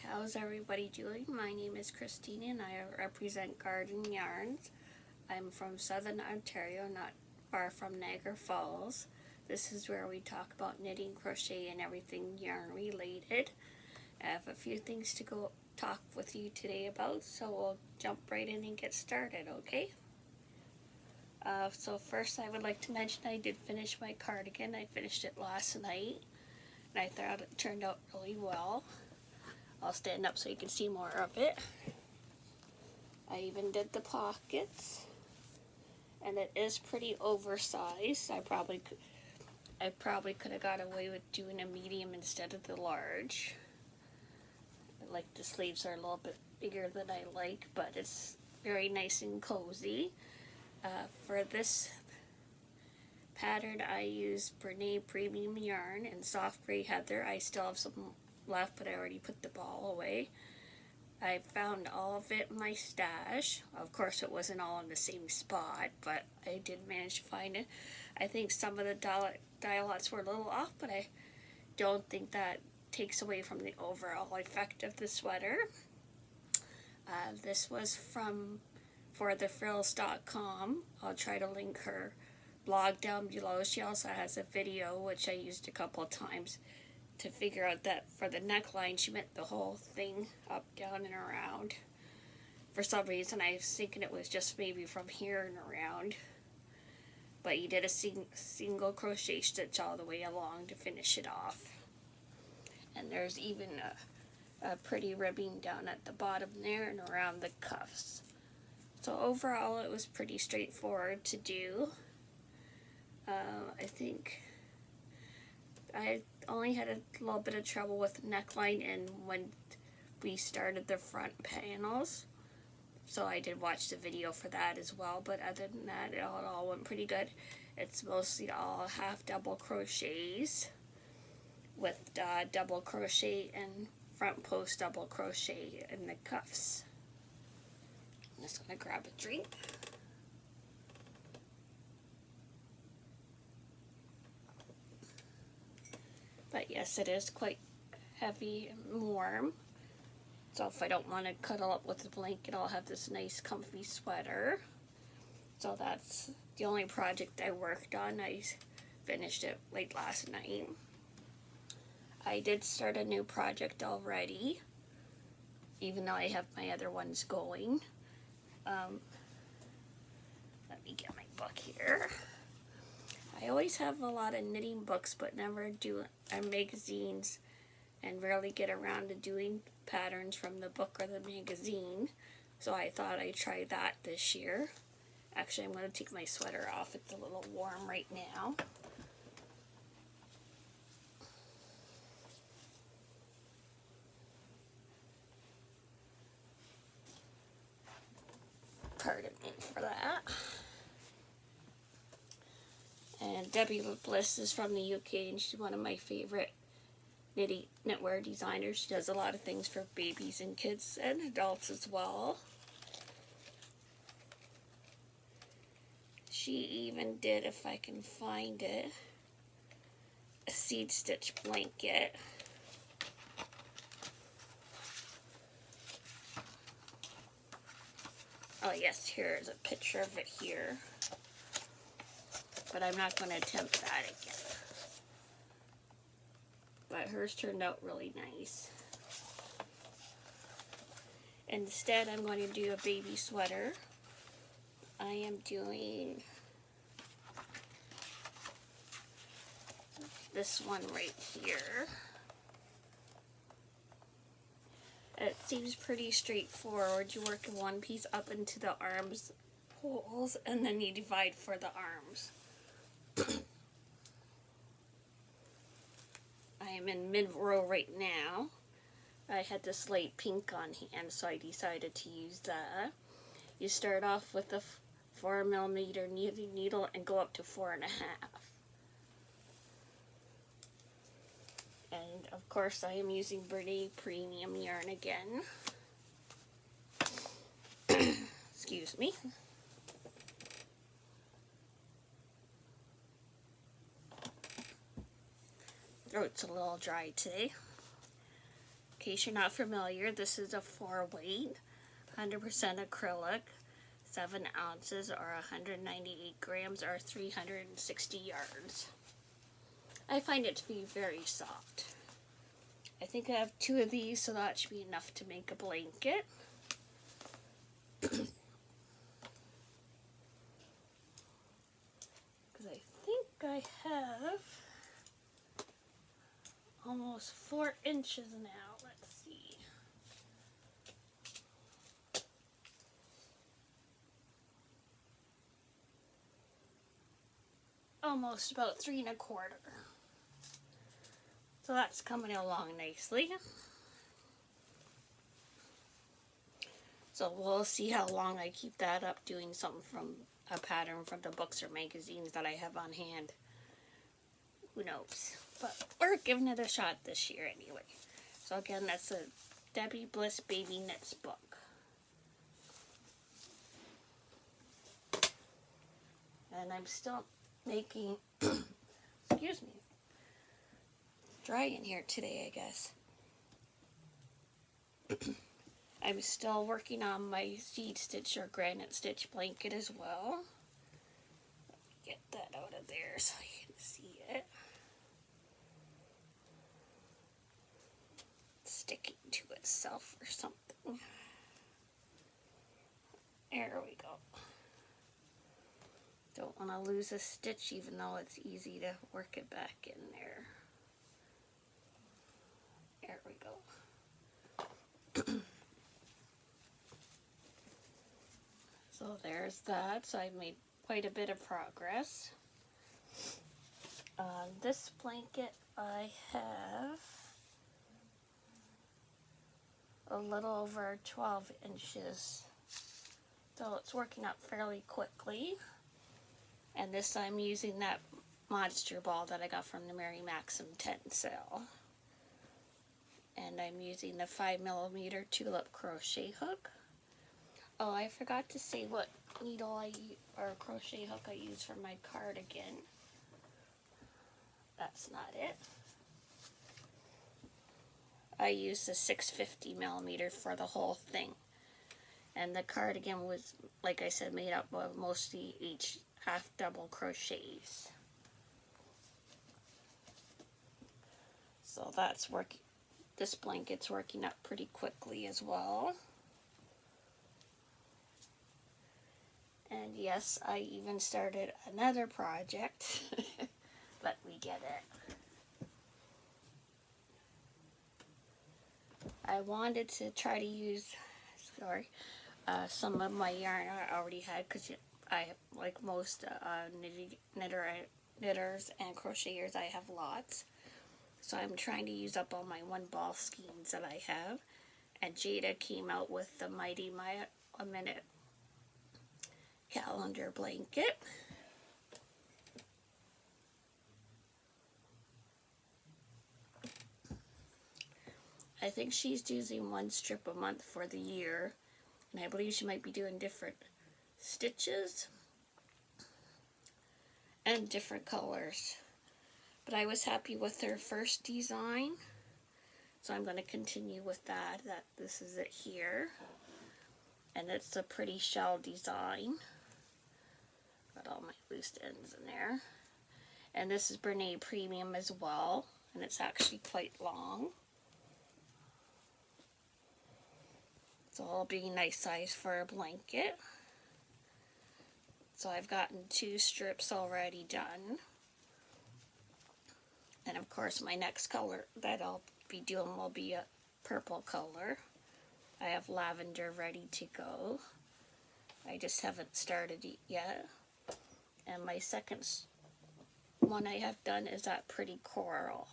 How's everybody doing? My name is Christina and I represent Garden Yarns. I'm from Southern Ontario, not far from Niagara Falls. This is where we talk about knitting, crochet, and everything yarn related. I have a few things to go talk with you today about, so we'll jump right in and get started, okay? So first I would like to mention I did finish my cardigan. I finished it last night and I thought it turned out really well. I'll stand up so you can see more of it. I even did the pockets, and it is pretty oversized. I probably could have got away with doing a medium instead of the large. Like the sleeves are a little bit bigger than I like, but it's very nice and cozy. For this pattern, I use Briar Premium yarn and soft gray heather. I still have some left, but I already put the ball away. I found all of it in my stash. Of course, it wasn't all in the same spot, but I did manage to find it. I think some of the dialots were a little off, but I don't think that takes away from the overall effect of the sweater. This was from forthefrills.com. I'll try to link her blog down below. She also has a video, which I used a couple of times to figure out that for the neckline she meant the whole thing up, down, and around. For some reason I was thinking it was just maybe from here and around, but you did a single crochet stitch all the way along to finish it off. And there's even a pretty ribbing down at the bottom there and around the cuffs. So overall it was pretty straightforward to do. I think I only had a little bit of trouble with the neckline and when we started the front panels. So I did watch the video for that as well, but other than that, it all went pretty good. It's mostly all half double crochets with double crochet and front post double crochet in the cuffs. I'm just going to grab a drink. But yes, it is quite heavy and warm. So if I don't want to cuddle up with a blanket, I'll have this nice comfy sweater. So that's the only project I worked on. I finished it late last night. I did start a new project already, even though I have my other ones going. Let me get my book here. I always have a lot of knitting books, but never do magazines, and rarely get around to doing patterns from the book or the magazine. So I thought I'd try that this year. Actually, I'm going to take my sweater off. It's a little warm right now. Pardon me for that. And Debbie Bliss is from the UK, and she's one of my favorite knitwear designers. She does a lot of things for babies and kids and adults as well. She even did, if I can find it, a seed stitch blanket. Oh yes, here's a picture of it here. But I'm not going to attempt that again. But hers turned out really nice. Instead, I'm going to do a baby sweater. I am doing this one right here. It seems pretty straightforward. You work one piece up into the arms holes and then you divide for the arms. I am in mid-row right now. I had this light pink on hand, so I decided to use that. You start off with a 4mm knitting needle and go up to 4.5. And of course I am using Briar Premium yarn again. Excuse me. Throat's a little dry today. case you're not familiar, this is a 4-weight, 100% acrylic, 7 ounces or 198 grams or 360 yards. I find it to be very soft. I think I have 2 of these, so that should be enough to make a blanket. Because I think I have almost 4 inches now. Let's see. Almost about 3 1/4. So that's coming along nicely. So we'll see how long I keep that up doing something from a pattern from the books or magazines that I have on hand. Who knows? But we're giving it a shot this year anyway. So again, that's a Debbie Bliss Baby Knits book. And I'm still making, excuse me, dry in here today, I guess. I'm still working on my seed stitch or granite stitch blanket as well. Let me get that out of there so you can see it. It's sticking to itself or something. There we go. Don't want to lose a stitch even though it's easy to work it back in there. There we go. So there's that. So I've made quite a bit of progress. On this blanket I have a little over 12 inches. So it's working up fairly quickly. And this I'm using that monster ball that I got from the Mary Maxim 10 sale. And I'm using the 5mm tulip crochet hook. Oh, I forgot to say what needle or crochet hook I use for my cardigan. That's not it. I used the 650mm for the whole thing. And the cardigan was, like I said, made up of mostly each half double crochets. So that's working. This blanket's working up pretty quickly as well. And yes, I even started another project. Let me get it. I wanted to try to use, some of my yarn I already had, because I, like most knitters and crocheters, I have lots. So I'm trying to use up all my 1-ball skeins that I have. And Jada came out with the Mighty a Minute calendar blanket. I think she's using 1 strip a month for the year, and I believe she might be doing different stitches and different colors. But I was happy with her first design, so I'm going to continue with that. This is it here, and it's a pretty shell design. Got all my loose ends in there. And this is Brene Premium as well, and it's actually quite long. So it'll be a nice size for a blanket. So I've gotten 2 strips already done. And of course my next color that I'll be doing will be a purple color. I have lavender ready to go. I just haven't started it yet. And my second one I have done is that pretty coral.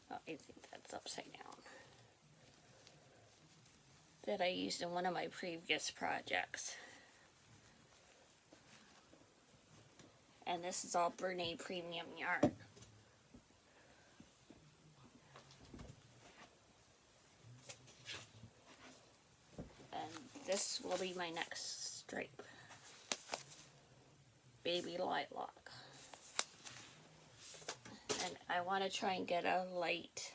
Oh, I think that's upside down. That I used in one of my previous projects. And this is all Brene Premium yarn. And this will be my next stripe. Baby Lilac. And I want to try and get a light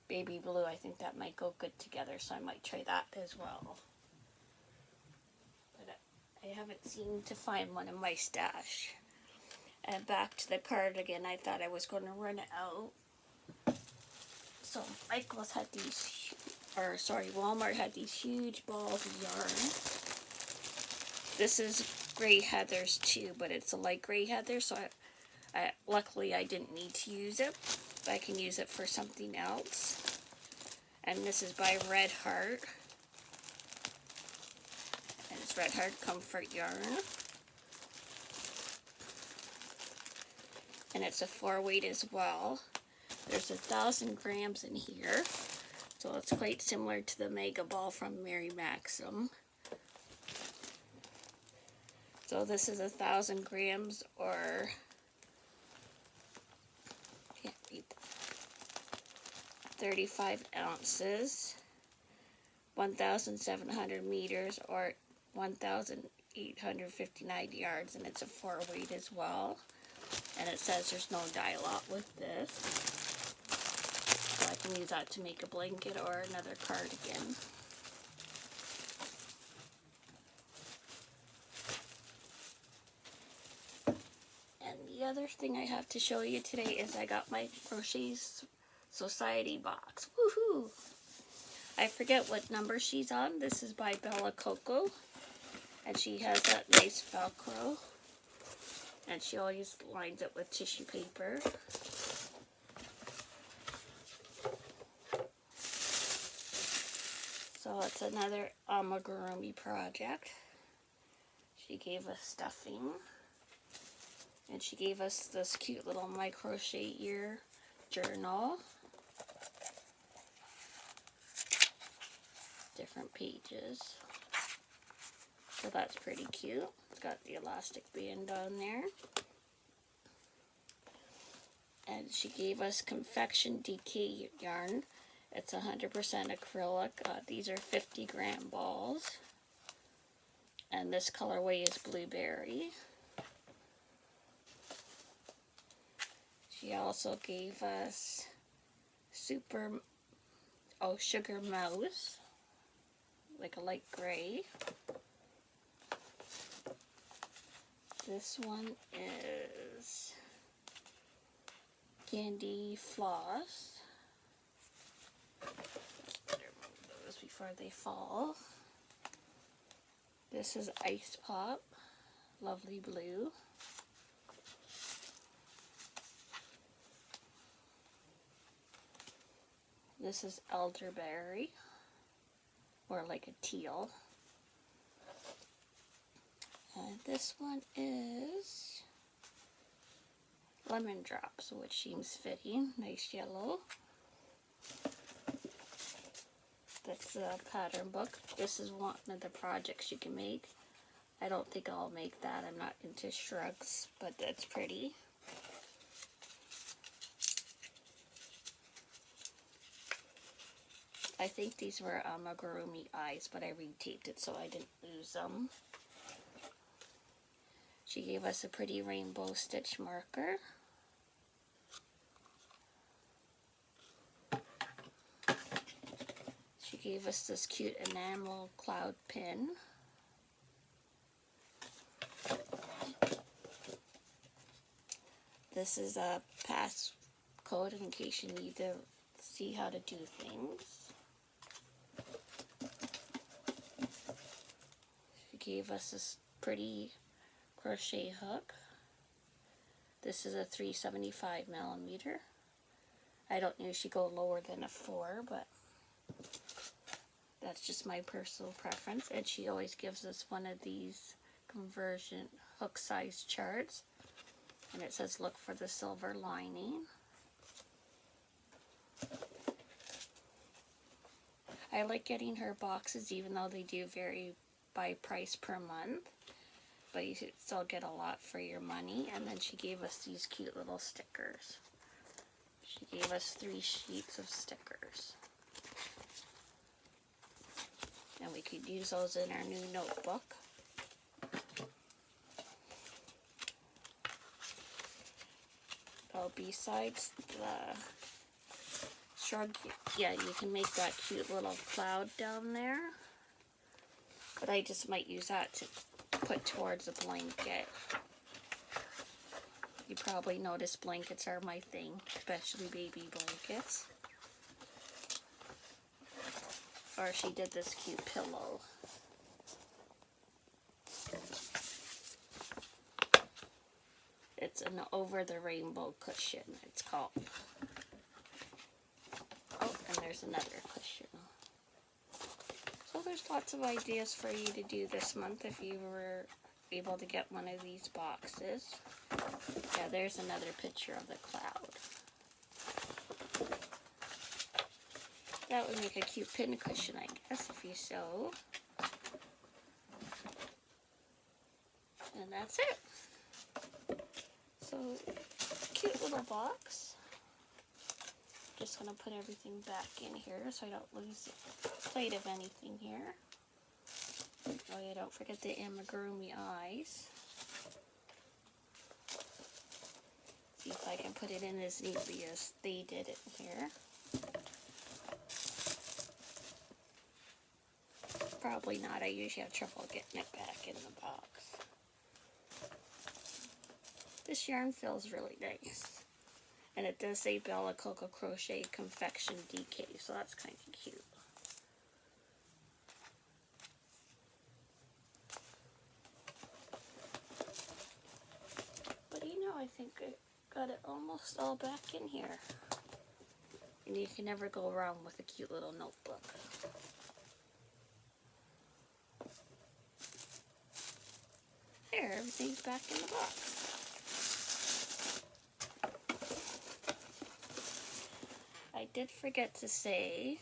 baby blue. I think that might go good together, so I might try that as well. But I haven't seemed to find one in my stash. And back to the cardigan, I thought I was going to run out. So Michael's had these, Walmart had these huge balls of yarn. This is gray heathers too, but it's a light gray heather, so luckily I didn't need to use it. I can use it for something else. And this is by Redheart. And it's Redheart Comfort Yarn. And it's a 4-weight as well. There's 1,000 grams in here. So it's quite similar to the Mega Ball from Mary Maxim. So this is 1,000 grams, or can't read that, 35 ounces, 1,700 meters, or 1,859 yards, and it's a 4-weight as well. And it says there's no dye lot with this. So I can use that to make a blanket or another cardigan. And the other thing I have to show you today is I got my Crochet Society box. Woohoo! I forget what number she's on. This is by Bella Coco. And she has that nice Velcro. And she always lines it with tissue paper. So it's another amigurumi project. She gave us stuffing. And she gave us this cute little My Crochet Year journal. Different pages. So that's pretty cute. It's got the elastic band on there. And she gave us confection DK yarn. It's 100% acrylic. These are 50-gram balls. And this colorway is blueberry. She also gave us sugar mouse, like a light gray. This one is candy floss. Better move those before they fall. This is Ice Pop, lovely blue. This is elderberry, or like a teal. And this one is lemon drops, which seems fitting. Nice yellow. That's a pattern book. This is one of the projects you can make. I don't think I'll make that. I'm not into shrugs, but that's pretty. I think these were amigurumi eyes, but I retaped it so I didn't lose them. She gave us a pretty rainbow stitch marker. She gave us this cute enamel cloud pin. This is a passcode in case you need to see how to do things. She gave us this pretty crochet hook. This is a 375 millimeter. I don't usually go lower than a 4, but that's just my personal preference. And she always gives us one of these conversion hook size charts. And it says look for the silver lining. I like getting her boxes even though they do vary by price per month. But you still get a lot for your money. And then she gave us these cute little stickers. She gave us 3 sheets of stickers. And we could use those in our new notebook. Oh, besides shrug, yeah, you can make that cute little cloud down there. But I just might use that to put towards a blanket. You probably noticed blankets are my thing, especially baby blankets. Or she did this cute pillow. It's an over the rainbow cushion, it's called. Oh, and there's another cushion. So there's lots of ideas for you to do this month if you were able to get one of these boxes. Yeah, there's another picture of the cloud. That would make a cute pin cushion, I guess, if you sew. And that's it. So, cute little box. Just going to put everything back in here so I don't lose sight of anything here. Oh yeah, don't forget the amigurumi eyes. See if I can put it in as neatly as they did it here. Probably not. I usually have trouble getting it back in the box. This yarn feels really nice. And it does say Bella Coco Crochet Confection DK, so that's kind of cute. But you know, I think I got it almost all back in here. And you can never go wrong with a cute little notebook. There, everything's back in the box. I did forget to say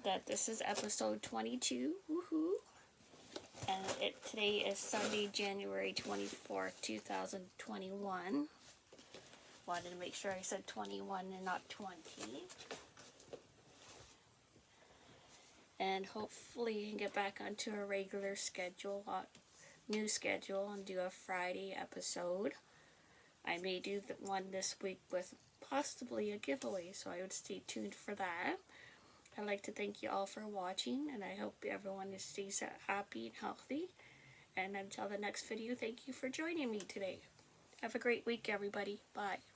that this is episode 22, woohoo! And today is Sunday, January 24th, 2021. Wanted to make sure I said 21 and not 20. And hopefully you can get back onto a regular schedule, new schedule, and do a Friday episode. I may do the one this week with possibly a giveaway, so I would stay tuned for that. I'd like to thank you all for watching, and I hope everyone stays happy and healthy. And until the next video, thank you for joining me today. Have a great week, everybody. Bye.